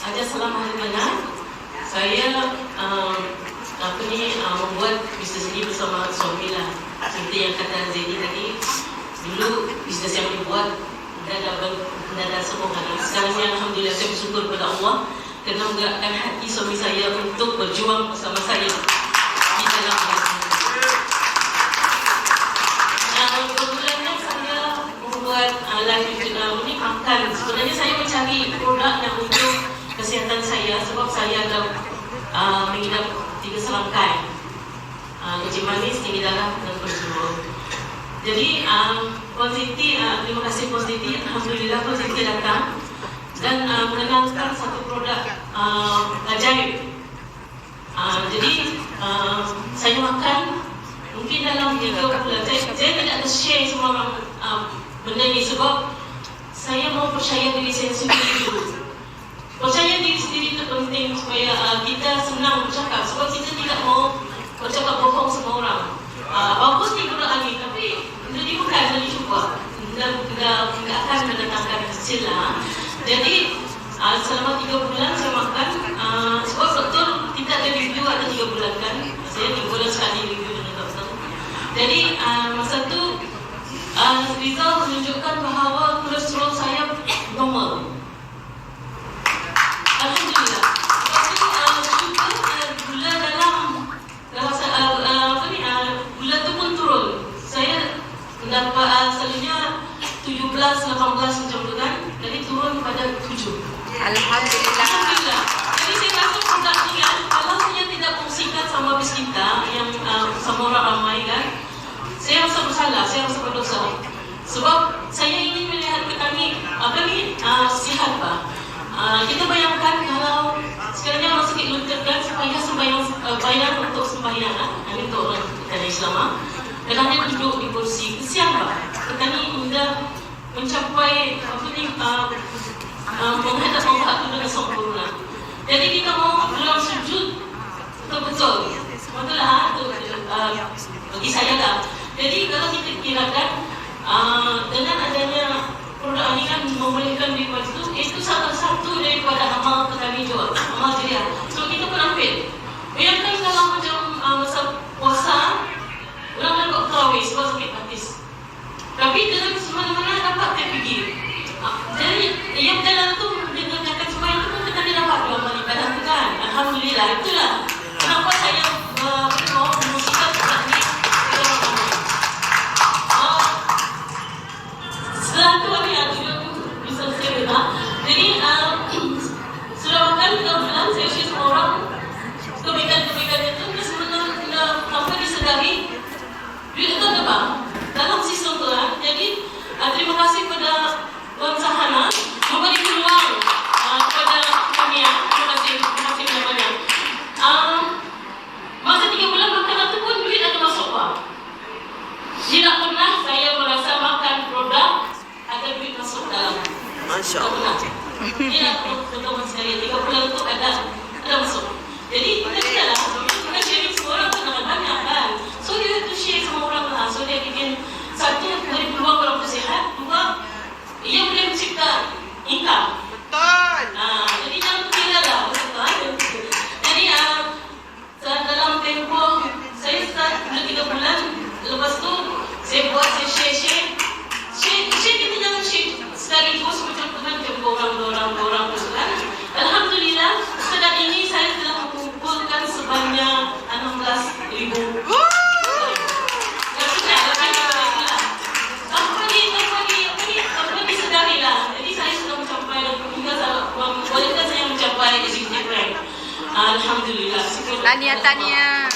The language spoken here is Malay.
Hajar Salam Hari Mana. Saya membuat bisnes ini bersama suami lah. Seperti yang kata Zaidi tadi, dulu bisnes yang dibuat dah sempurna. Sekarang ni alhamdulillah saya bersyukur kepada Allah kerana menggerakkan hati suami saya untuk berjuang bersama saya di dalam bisnes. Kemudiannya saya membuat live YouTube ini makan. Sebenarnya saya mencari produk yang untuk kesihatan saya sebab saya ada mengidap 3 serangkai, kencing manis, tinggi darah dan kolesterol. Jadi terima kasih positif, alhamdulillah positif datang dan mengenalkan satu produk ajaib. Jadi saya makan mungkin dalam 3 bulan. Saya tidak share semua orang benda ni sebab saya mau percaya diri saya sendiri dulu. Percaya diri sendiri itu penting supaya kita senang bercakap sebab kita tidak mau bercakap bohong sama orang. Bagus ni produk ni tapi jadi bukan jadi cuba. Tidak akan mendatangkan hasil lah. Jadi selama 3 bulan saya makan sebab betul tidak ada review ada 3 bulan kan. Saya 3 bulan sekali review dengan doktor. Jadi masa tu result menunjukkan bahawa kolesterol saya normal. Alhamdulillah. Jadi gula dalam gula tu pun turun. Saya mendapat selalunya 17, 18 macam tu kan. Jadi turun pada 7. Alhamdulillah. Alhamdulillah. Jadi saya rasa produk ni kan, kalau saya tidak kongsikan sama bis kita yang sama orang ramai kan, saya rasa bersalah, saya rasa berdosa. Sebab saya ingin melihat petani sihat pak. Kita bayangkan kalau sekiranya orang sakit lutut kan, supaya bayar untuk sembahyang ini untuk orang petani Islam dan hanya duduk di kursi, kesian pak. Petani muda mencapai menghadap Allah itu dengan sempurna. Jadi kita mau dalam sujud betul-betul. Betul lah bagi saya lah. Jadi kalau kita kirakan dengan adanya produk ini kan membolehkan daripada itu salah satu daripada amal petani jual, amal jariah. So kita pun ambil. Bayangkan kalau macam masa puasa, orang kan buat tarawih sebab sakit batis. Tapi dalam semana-mana dapat dia pergi. Jadi yang dalam tu dengan kata sembahyang tu pun kita dapat 2 amal ibadah tu kan. Alhamdulillah, itulah kenapa saya mau mengusikan produk ni. Setelah tu bisa saya dengar. Jadi sudah makan 3 bulan saya share sama orang kebaikan-kebaikan itu sebenarnya tanpa disedari duit itu ada bang dalam sistem tu lah. Jadi terima kasih kepada Tuan Sahana memberi peluang kepada kami. Terima kasih banyak. Masa 3 bulan makan itu pun duit ada masuk pak. Tidak pernah saya merasa makan produk ada duit masuk dalam. Masya Allah. Tidak betul sekali 3 bulan itu ada masuk. Jadi kita tidaklah kita sharing semua orang tu dengan banyak kan. So you have to share sama orang lah. So dia bikin satu dari peluang orang tu sihat, 2 ia boleh mencipta income. Betul. Jadi jangan kira lah betul. Jadi dalam tempoh saya start 3 bulan, lepas tu saya buat saya share kita jangan share sekaligus macam tu kan, dua orang tu kan. Alhamdulillah sejak ini saya telah mengumpulkan sebanyak 16,000. Alhamdulillah. Tahniah.